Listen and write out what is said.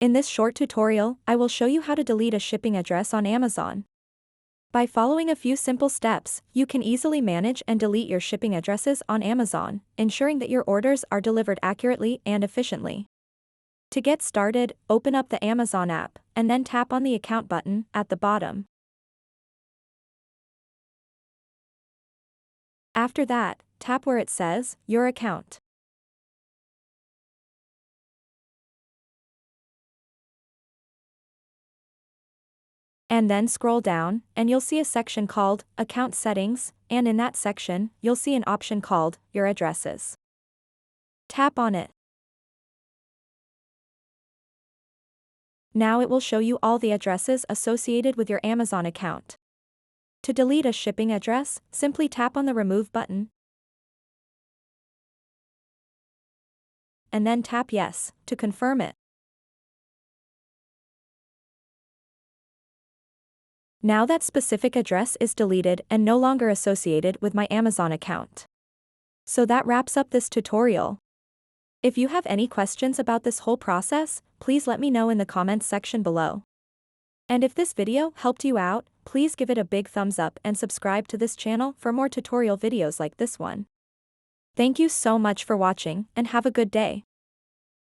In this short tutorial, I will show you how to delete a shipping address on Amazon. By following a few simple steps, you can easily manage and delete your shipping addresses on Amazon, ensuring that your orders are delivered accurately and efficiently. To get started, open up the Amazon app, and then tap on the Account button at the bottom. After that, tap where it says, Your Account. And then scroll down, and you'll see a section called Account Settings, and in that section, you'll see an option called Your Addresses. Tap on it. Now it will show you all the addresses associated with your Amazon account. To delete a shipping address, simply tap on the Remove button, and then tap Yes to confirm it. Now that specific address is deleted and no longer associated with my Amazon account. So that wraps up this tutorial. If you have any questions about this whole process, please let me know in the comments section below. And if this video helped you out, please give it a big thumbs up and subscribe to this channel for more tutorial videos like this one. Thank you so much for watching and have a good day.